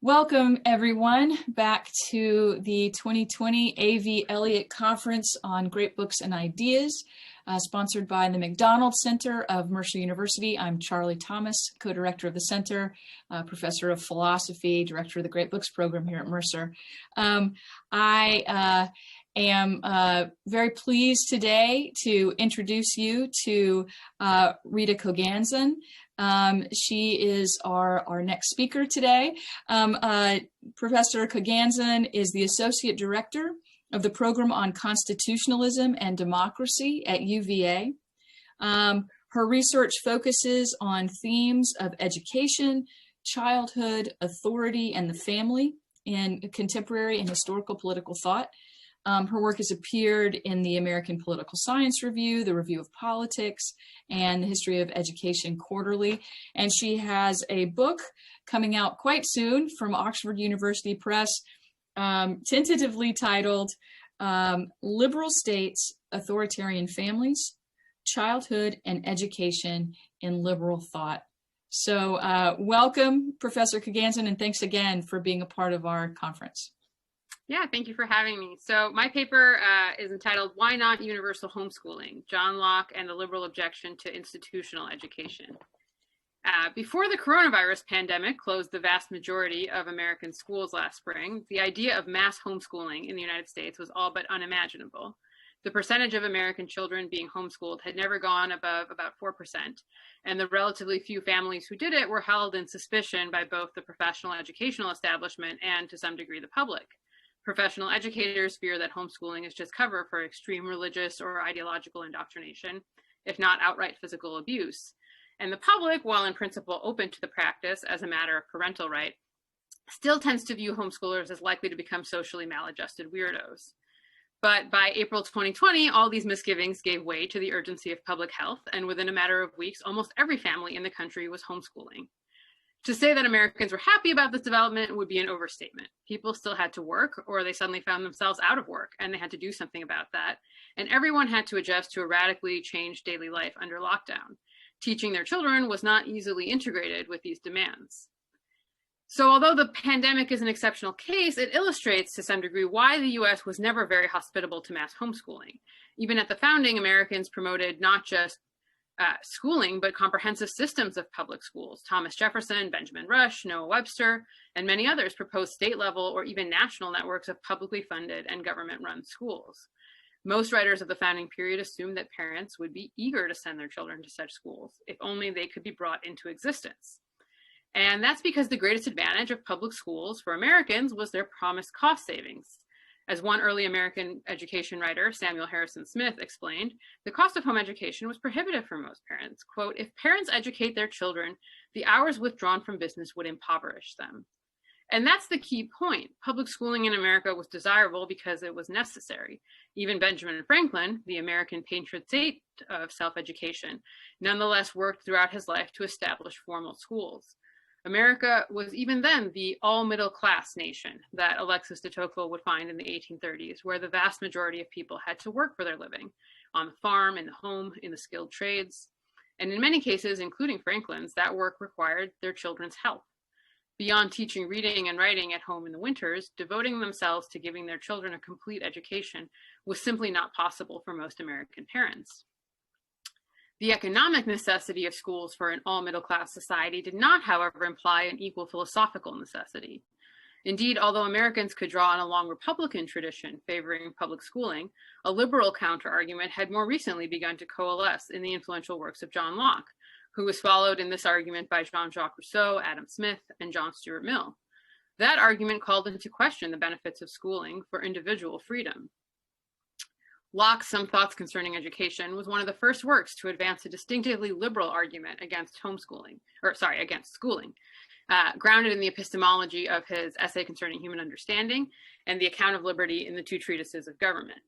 Welcome, everyone, back to the 2020 A.V. Elliott Conference on Great Books and Ideas, sponsored by the McDonald Center of Mercer University. I'm Charlie Thomas, co-director of the center, professor of philosophy, director of the Great Books program here at Mercer. I am very pleased today to introduce you to Rita Koganzon. She is our next speaker today. Professor Koganzon is the Associate Director of the Program on Constitutionalism and Democracy at UVA. Her research focuses on themes of education, childhood, authority, and the family in contemporary and historical political thought. Her work has appeared in the American Political Science Review, the Review of Politics, and the History of Education Quarterly. And she has a book coming out quite soon from Oxford University Press, tentatively titled Liberal States, Authoritarian Families, Childhood and Education in Liberal Thought. So welcome, Professor Koganzon, and thanks again for being a part of our conference. Yeah, thank you for having me. So my paper is entitled, Why Not Universal Homeschooling? John Locke and the Liberal Objection to Institutional Education. Before the coronavirus pandemic closed the vast majority of American schools last spring, the idea of mass homeschooling in the United States was all but unimaginable. The percentage of American children being homeschooled had never gone above about 4%, and the relatively few families who did it were held in suspicion by both the professional educational establishment and, to some degree, the public. Professional educators fear that homeschooling is just cover for extreme religious or ideological indoctrination, if not outright physical abuse. And the public, while in principle open to the practice as a matter of parental right, still tends to view homeschoolers as likely to become socially maladjusted weirdos. But by April 2020, all these misgivings gave way to the urgency of public health, and within a matter of weeks, almost every family in the country was homeschooling. To say that Americans were happy about this development would be an overstatement. People still had to work, or they suddenly found themselves out of work, and they had to do something about that. And everyone had to adjust to a radically changed daily life under lockdown. Teaching their children was not easily integrated with these demands. So although the pandemic is an exceptional case, it illustrates to some degree why the US was never very hospitable to mass homeschooling. Even at the founding, Americans promoted not just schooling, but comprehensive systems of public schools. Thomas Jefferson, Benjamin Rush, Noah Webster, and many others proposed state level or even national networks of publicly funded and government-run schools. Most writers of the founding period assumed that parents would be eager to send their children to such schools, if only they could be brought into existence. And that's because the greatest advantage of public schools for Americans was their promised cost savings. As one early American education writer, Samuel Harrison Smith, explained, the cost of home education was prohibitive for most parents. Quote, if parents educate their children, the hours withdrawn from business would impoverish them. And that's the key point. Public schooling in America was desirable because it was necessary. Even Benjamin Franklin, the American patron saint of self-education, nonetheless worked throughout his life to establish formal schools. America was even then the all-middle-class nation that Alexis de Tocqueville would find in the 1830s, where the vast majority of people had to work for their living, on the farm, in the home, in the skilled trades. And in many cases, including Franklin's, that work required their children's help. Beyond teaching reading and writing at home in the winters, devoting themselves to giving their children a complete education was simply not possible for most American parents. The economic necessity of schools for an all-middle-class society did not, however, imply an equal philosophical necessity. Indeed, although Americans could draw on a long Republican tradition favoring public schooling, a liberal counter-argument had more recently begun to coalesce in the influential works of John Locke, who was followed in this argument by Jean-Jacques Rousseau, Adam Smith, and John Stuart Mill. That argument called into question the benefits of schooling for individual freedom. Locke's Some Thoughts Concerning Education was one of the first works to advance a distinctively liberal argument against schooling, grounded in the epistemology of his Essay Concerning Human Understanding and the Account of Liberty in the two treatises of government.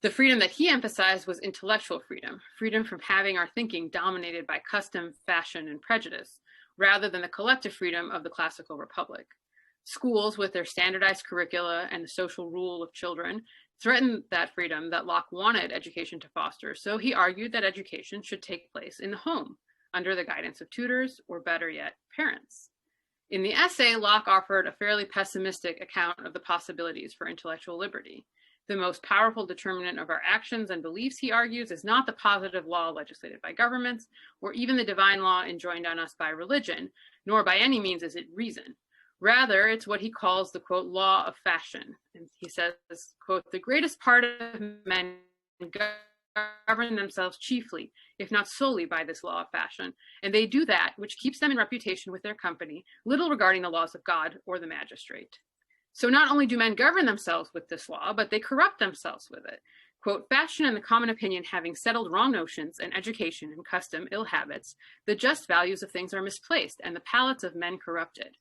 The freedom that he emphasized was intellectual freedom, freedom from having our thinking dominated by custom, fashion, and prejudice, rather than the collective freedom of the classical republic. Schools, with their standardized curricula and the social rule of children, threatened that freedom that Locke wanted education to foster, so he argued that education should take place in the home, under the guidance of tutors, or better yet, parents. In the essay, Locke offered a fairly pessimistic account of the possibilities for intellectual liberty. The most powerful determinant of our actions and beliefs, he argues, is not the positive law legislated by governments, or even the divine law enjoined on us by religion, nor by any means is it reason. Rather, it's what he calls the, quote, law of fashion. And he says, quote, the greatest part of men govern themselves chiefly, if not solely, by this law of fashion, and they do that which keeps them in reputation with their company, little regarding the laws of God or the magistrate. So not only do men govern themselves with this law, but they corrupt themselves with it. Quote, fashion and the common opinion having settled wrong notions, and education and custom ill habits, the just values of things are misplaced, and the palates of men corrupted.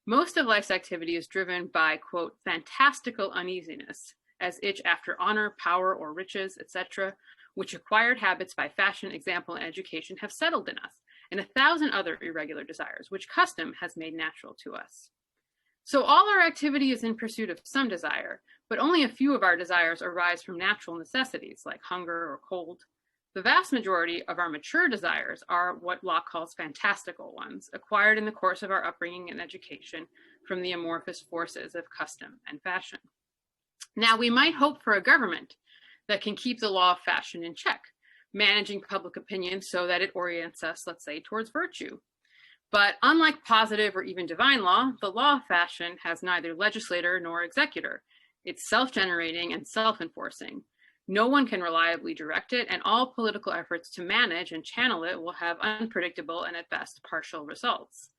Most of life's activity is driven by, quote, fantastical uneasiness, as itch after honor, power, or riches, etc., which acquired habits by fashion, example, and education have settled in us, and 1,000 other irregular desires, which custom has made natural to us. So all our activity is in pursuit of some desire, but only a few of our desires arise from natural necessities like hunger or cold. The vast majority of our mature desires are what Locke calls fantastical ones, acquired in the course of our upbringing and education from the amorphous forces of custom and fashion. Now, we might hope for a government that can keep the law of fashion in check, managing public opinion so that it orients us, let's say, towards virtue. But unlike positive or even divine law, the law of fashion has neither legislator nor executor. It's self-generating and self-enforcing. No one can reliably direct it, and all political efforts to manage and channel it will have unpredictable and at best partial results.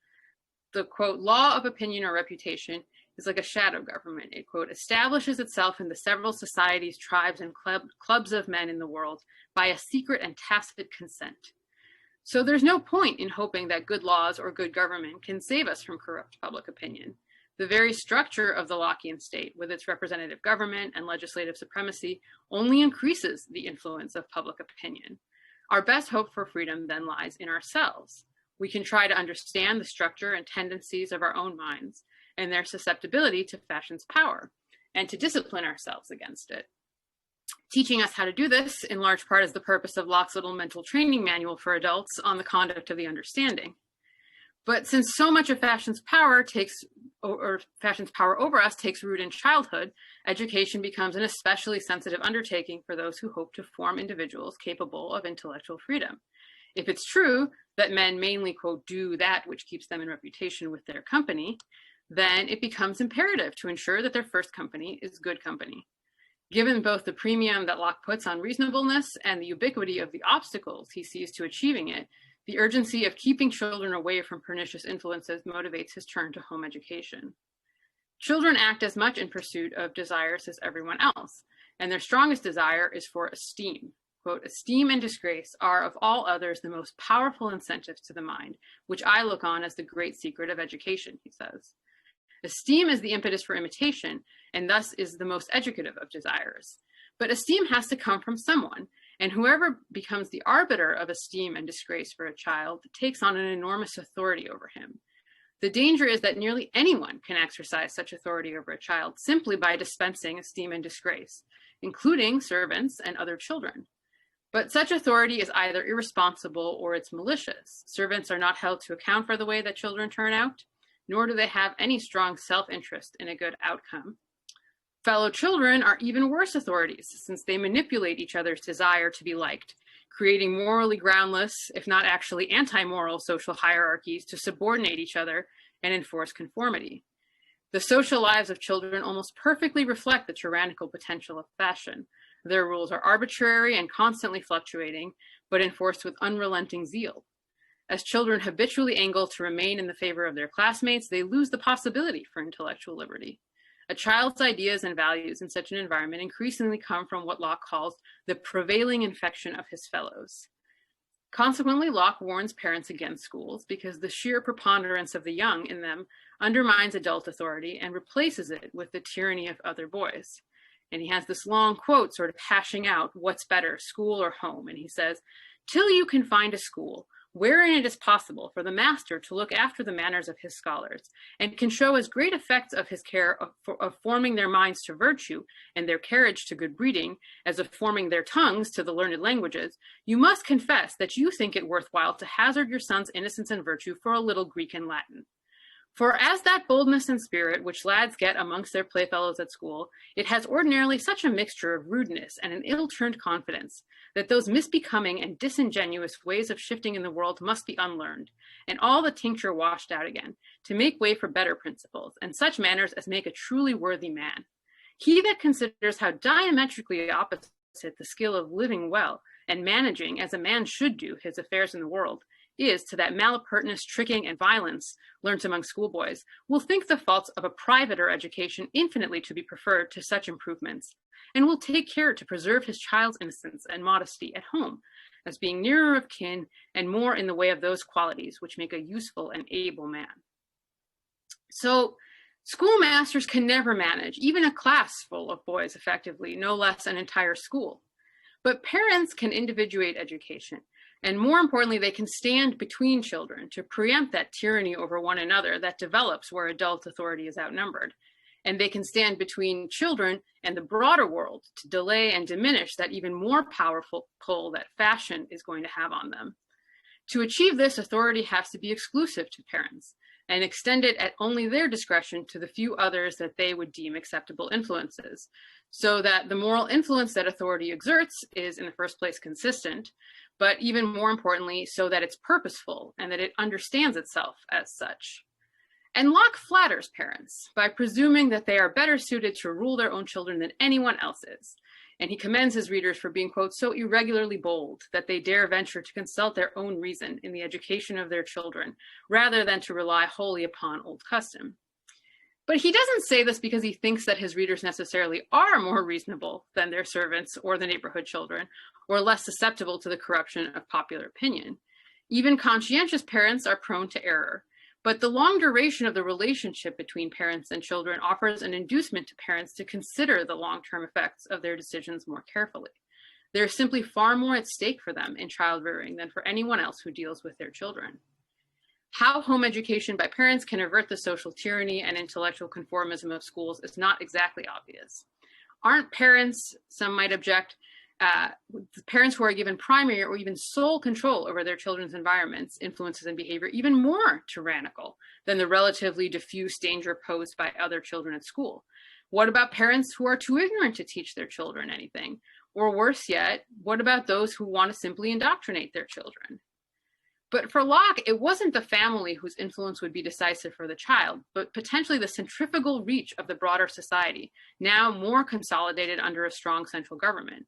The, quote, law of opinion or reputation is like a shadow government. It, quote, establishes itself in the several societies, tribes, and clubs of men in the world by a secret and tacit consent. So there's no point in hoping that good laws or good government can save us from corrupt public opinion. The very structure of the Lockean state, with its representative government and legislative supremacy, only increases the influence of public opinion. Our best hope for freedom then lies in ourselves. We can try to understand the structure and tendencies of our own minds and their susceptibility to fashion's power, and to discipline ourselves against it. Teaching us how to do this, in large part, is the purpose of Locke's little mental training manual for adults on the conduct of the understanding. But since so much of fashion's power over us takes root in childhood, education becomes an especially sensitive undertaking for those who hope to form individuals capable of intellectual freedom. If it's true that men mainly, quote, do that which keeps them in reputation with their company, then it becomes imperative to ensure that their first company is good company. Given both the premium that Locke puts on reasonableness and the ubiquity of the obstacles he sees to achieving it, the urgency of keeping children away from pernicious influences motivates his turn to home education. Children act as much in pursuit of desires as everyone else, and their strongest desire is for esteem. Quote, esteem and disgrace are of all others the most powerful incentives to the mind, which I look on as the great secret of education, he says. Esteem is the impetus for imitation, and thus is the most educative of desires. But esteem has to come from someone, and whoever becomes the arbiter of esteem and disgrace for a child takes on an enormous authority over him. The danger is that nearly anyone can exercise such authority over a child simply by dispensing esteem and disgrace, including servants and other children. But such authority is either irresponsible or it's malicious. Servants are not held to account for the way that children turn out, nor do they have any strong self-interest in a good outcome. Fellow children are even worse authorities, since they manipulate each other's desire to be liked, creating morally groundless, if not actually anti-moral, social hierarchies to subordinate each other and enforce conformity. The social lives of children almost perfectly reflect the tyrannical potential of fashion. Their rules are arbitrary and constantly fluctuating, but enforced with unrelenting zeal. As children habitually angle to remain in the favor of their classmates, they lose the possibility for intellectual liberty. A child's ideas and values in such an environment increasingly come from what Locke calls the prevailing infection of his fellows. Consequently, Locke warns parents against schools because the sheer preponderance of the young in them undermines adult authority and replaces it with the tyranny of other boys. And he has this long quote sort of hashing out what's better, school or home. And he says, "Till you can find a school wherein it is possible for the master to look after the manners of his scholars, and can show as great effects of his care of forming their minds to virtue and their carriage to good breeding, as of forming their tongues to the learned languages, you must confess that you think it worthwhile to hazard your son's innocence and virtue for a little Greek and Latin. For as that boldness and spirit which lads get amongst their playfellows at school, it has ordinarily such a mixture of rudeness and an ill-turned confidence, that those misbecoming and disingenuous ways of shifting in the world must be unlearned, and all the tincture washed out again, to make way for better principles, and such manners as make a truly worthy man. He that considers how diametrically opposite the skill of living well, and managing, as a man should do, his affairs in the world, is to that malapurtenance, tricking, and violence learnt among schoolboys, will think the faults of a privater education infinitely to be preferred to such improvements, and will take care to preserve his child's innocence and modesty at home, as being nearer of kin and more in the way of those qualities which make a useful and able man. So, schoolmasters can never manage even a class full of boys effectively, no less an entire school. But parents can individuate education, and more importantly, they can stand between children to preempt that tyranny over one another that develops where adult authority is outnumbered. And they can stand between children and the broader world to delay and diminish that even more powerful pull that fashion is going to have on them. To achieve this, authority has to be exclusive to parents and extended at only their discretion to the few others that they would deem acceptable influences, so that the moral influence that authority exerts is in the first place consistent, but even more importantly, so that it's purposeful and that it understands itself as such. And Locke flatters parents by presuming that they are better suited to rule their own children than anyone else is. And he commends his readers for being, quote, so irregularly bold that they dare venture to consult their own reason in the education of their children, rather than to rely wholly upon old custom. But he doesn't say this because he thinks that his readers necessarily are more reasonable than their servants or the neighborhood children, or less susceptible to the corruption of popular opinion. Even conscientious parents are prone to error. But the long duration of the relationship between parents and children offers an inducement to parents to consider the long-term effects of their decisions more carefully. There is simply far more at stake for them in child rearing than for anyone else who deals with their children. How home education by parents can avert the social tyranny and intellectual conformism of schools is not exactly obvious. Aren't parents, some might object, parents who are given primary or even sole control over their children's environments, influences, and behavior even more tyrannical than the relatively diffuse danger posed by other children at school? What about parents who are too ignorant to teach their children anything? Or worse yet, what about those who want to simply indoctrinate their children? But for Locke, it wasn't the family whose influence would be decisive for the child, but potentially the centrifugal reach of the broader society, now more consolidated under a strong central government.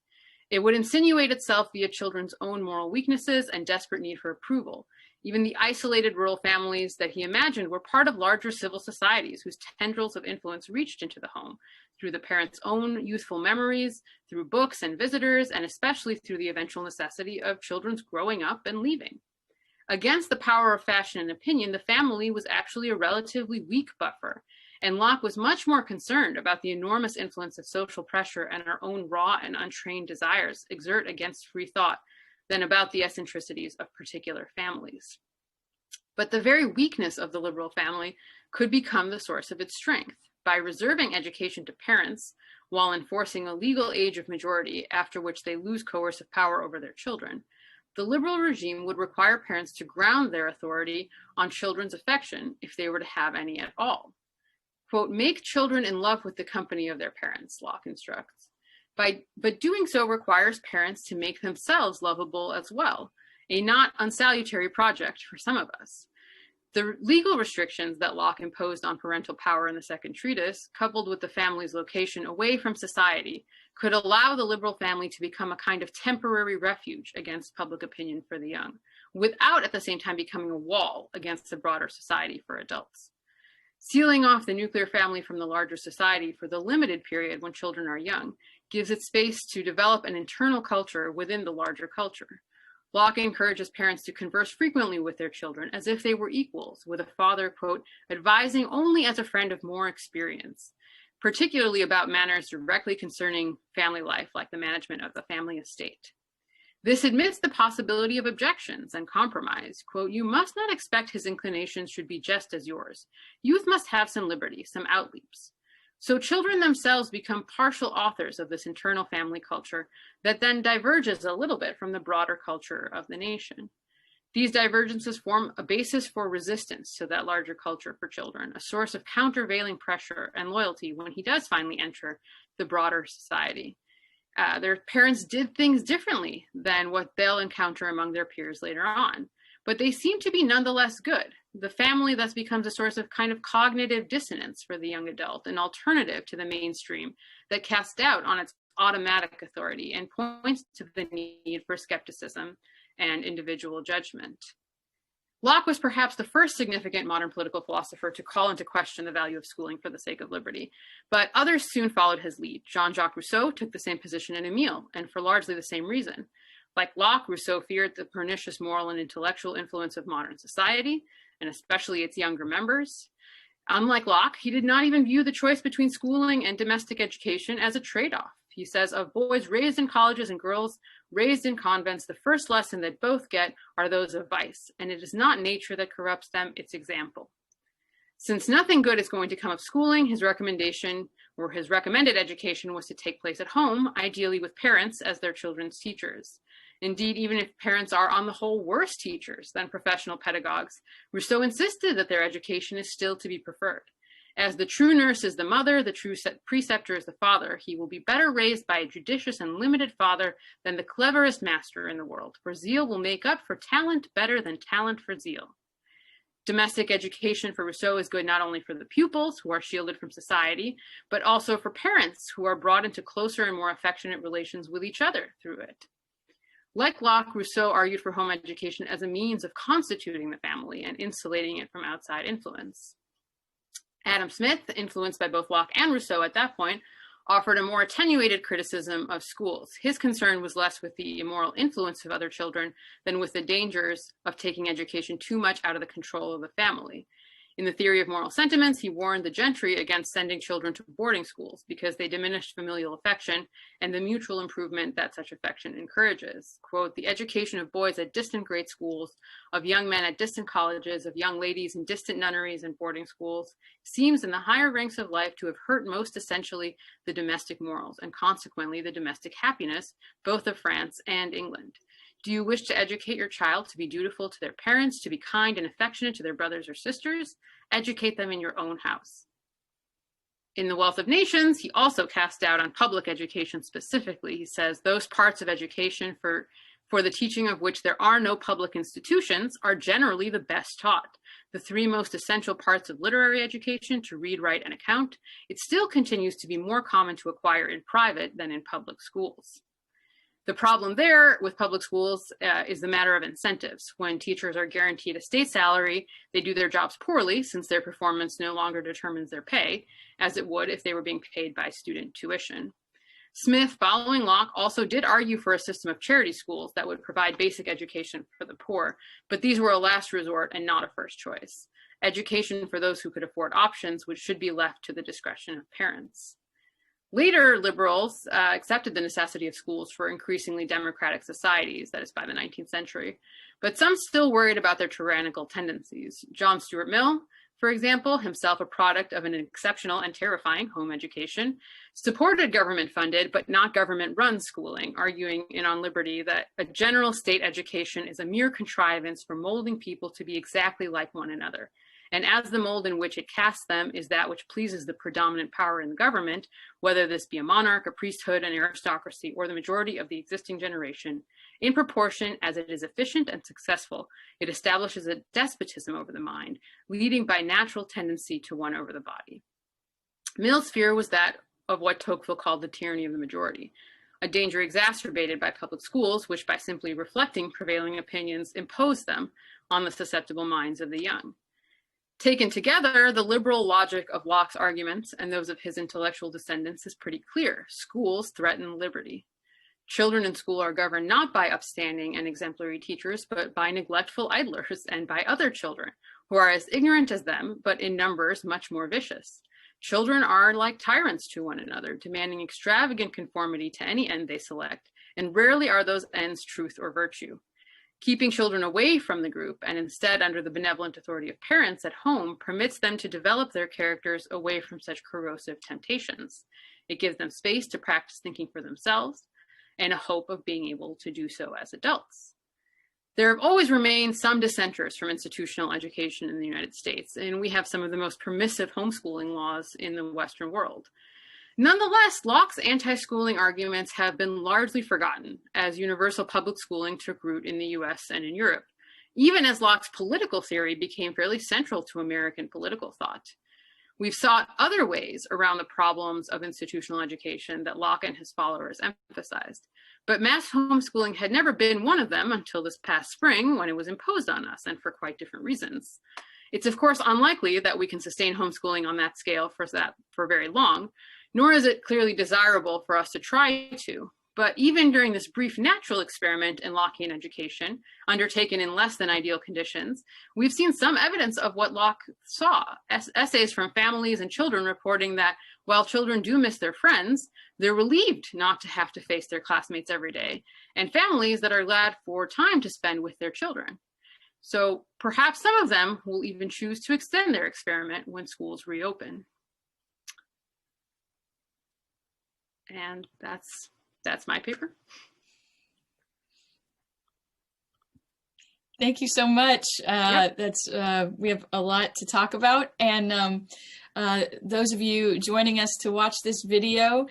It would insinuate itself via children's own moral weaknesses and desperate need for approval. Even the isolated rural families that he imagined were part of larger civil societies whose tendrils of influence reached into the home through the parents' own youthful memories, through books and visitors, and especially through the eventual necessity of children's growing up and leaving. Against the power of fashion and opinion, the family was actually a relatively weak buffer, and Locke was much more concerned about the enormous influence of social pressure and our own raw and untrained desires exert against free thought than about the eccentricities of particular families. But the very weakness of the liberal family could become the source of its strength. By reserving education to parents while enforcing a legal age of majority after which they lose coercive power over their children, the liberal regime would require parents to ground their authority on children's affection if they were to have any at all. Quote, make children in love with the company of their parents, Locke instructs. But doing so requires parents to make themselves lovable as well, a not unsalutary project for some of us. The legal restrictions that Locke imposed on parental power in the second treatise, coupled with the family's location away from society, could allow the liberal family to become a kind of temporary refuge against public opinion for the young, without at the same time becoming a wall against the broader society for adults. Sealing off the nuclear family from the larger society for the limited period when children are young gives it space to develop an internal culture within the larger culture. Locke encourages parents to converse frequently with their children as if they were equals, with a father, quote, advising only as a friend of more experience, particularly about matters directly concerning family life, like the management of the family estate. This admits the possibility of objections and compromise. Quote, you must not expect his inclinations should be just as yours. Youth must have some liberty, some outleaps. So children themselves become partial authors of this internal family culture that then diverges a little bit from the broader culture of the nation. These divergences form a basis for resistance to that larger culture for children, a source of countervailing pressure and loyalty when he does finally enter the broader society. Their parents did things differently than what they'll encounter among their peers later on, but they seem to be nonetheless good. The family thus becomes a source of kind of cognitive dissonance for the young adult, an alternative to the mainstream that casts doubt on its automatic authority and points to the need for skepticism and individual judgment. Locke was perhaps the first significant modern political philosopher to call into question the value of schooling for the sake of liberty, but others soon followed his lead. Jean-Jacques Rousseau took the same position in Emile, and for largely the same reason. Like Locke, Rousseau feared the pernicious moral and intellectual influence of modern society, and especially its younger members. Unlike Locke, he did not even view the choice between schooling and domestic education as a trade-off. He says, of boys raised in colleges and girls raised in convents, the first lesson that both get are those of vice, and it is not nature that corrupts them, it's example. Since nothing good is going to come of schooling, his recommendation or his recommended education was to take place at home, ideally with parents as their children's teachers. Indeed, even if parents are on the whole worse teachers than professional pedagogues, Rousseau insisted that their education is still to be preferred. As the true nurse is the mother, the true preceptor is the father, he will be better raised by a judicious and limited father than the cleverest master in the world, for zeal will make up for talent better than talent for zeal. Domestic education for Rousseau is good not only for the pupils, who are shielded from society, but also for parents, who are brought into closer and more affectionate relations with each other through it. Like Locke, Rousseau argued for home education as a means of constituting the family and insulating it from outside influence. Adam Smith, influenced by both Locke and Rousseau at that point, offered a more attenuated criticism of schools. His concern was less with the immoral influence of other children than with the dangers of taking education too much out of the control of the family. In the theory of moral sentiments, he warned the gentry against sending children to boarding schools because they diminished familial affection and the mutual improvement that such affection encourages. Quote, the education of boys at distant grade schools, of young men at distant colleges, of young ladies in distant nunneries and boarding schools, seems in the higher ranks of life to have hurt most essentially the domestic morals and consequently the domestic happiness, both of France and England. Do you wish to educate your child to be dutiful to their parents, to be kind and affectionate to their brothers or sisters? Educate them in your own house. In The Wealth of Nations, he also cast doubt on public education specifically. He says, those parts of education for the teaching of which there are no public institutions are generally the best taught. The three most essential parts of literary education, to read, write, and account, it still continues to be more common to acquire in private than in public schools. The problem there with public schools is the matter of incentives. When teachers are guaranteed a state salary, they do their jobs poorly since their performance no longer determines their pay, as it would if they were being paid by student tuition. Smith, following Locke, also did argue for a system of charity schools that would provide basic education for the poor, but these were a last resort and not a first choice. Education for those who could afford options, which should be left to the discretion of parents. Later liberals accepted the necessity of schools for increasingly democratic societies, that is by the 19th century, but some still worried about their tyrannical tendencies. John Stuart Mill, for example, himself a product of an exceptional and terrifying home education, supported government-funded but not government-run schooling, arguing in On Liberty that a general state education is a mere contrivance for molding people to be exactly like one another. And as the mold in which it casts them is that which pleases the predominant power in the government, whether this be a monarch, a priesthood, an aristocracy, or the majority of the existing generation, in proportion as it is efficient and successful, it establishes a despotism over the mind, leading by natural tendency to one over the body. Mill's fear was that of what Tocqueville called the tyranny of the majority, a danger exacerbated by public schools, which by simply reflecting prevailing opinions impose them on the susceptible minds of the young. Taken together, the liberal logic of Locke's arguments and those of his intellectual descendants is pretty clear. Schools threaten liberty. Children in school are governed not by upstanding and exemplary teachers, but by neglectful idlers and by other children who are as ignorant as them, but in numbers much more vicious. Children are like tyrants to one another, demanding extravagant conformity to any end they select, and rarely are those ends truth or virtue. Keeping children away from the group and instead under the benevolent authority of parents at home permits them to develop their characters away from such corrosive temptations. It gives them space to practice thinking for themselves and a hope of being able to do so as adults. There have always remained some dissenters from institutional education in the United States, and we have some of the most permissive homeschooling laws in the Western world. Nonetheless, Locke's anti-schooling arguments have been largely forgotten as universal public schooling took root in the US and in Europe, even as Locke's political theory became fairly central to American political thought. We've sought other ways around the problems of institutional education that Locke and his followers emphasized, but mass homeschooling had never been one of them until this past spring when it was imposed on us, and for quite different reasons. It's of course unlikely that we can sustain homeschooling on that scale for very long, nor is it clearly desirable for us to try to. But even during this brief natural experiment in Lockean education, undertaken in less than ideal conditions, we've seen some evidence of what Locke saw. Essays from families and children reporting that while children do miss their friends, they're relieved not to have to face their classmates every day, and families that are glad for time to spend with their children. So perhaps some of them will even choose to extend their experiment when schools reopen. And that's my paper. Thank you so much. Yep. We have a lot to talk about, and those of you joining us to watch this video,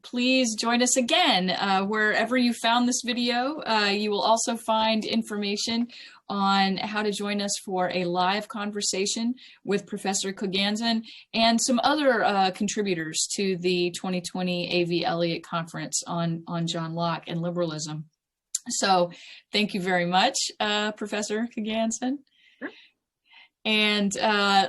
please join us again wherever you found this video. You will also find information on how to join us for a live conversation with Professor Koganzon and some other contributors to the 2020 A.V. Elliott Conference on John Locke and liberalism. So thank you very much, Professor Koganzon. Sure. And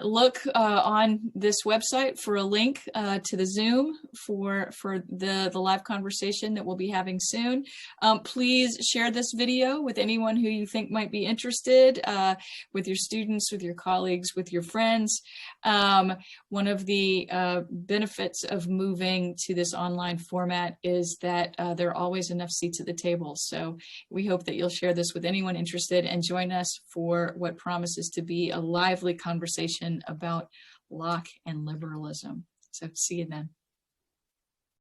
look on this website for a link to the Zoom for the live conversation that we'll be having soon. Please share this video with anyone who you think might be interested, with your students, with your colleagues, with your friends. One of the benefits of moving to this online format is that there are always enough seats at the table. So we hope that you'll share this with anyone interested and join us for what promises to be a lively conversation about Locke and liberalism. So see you then.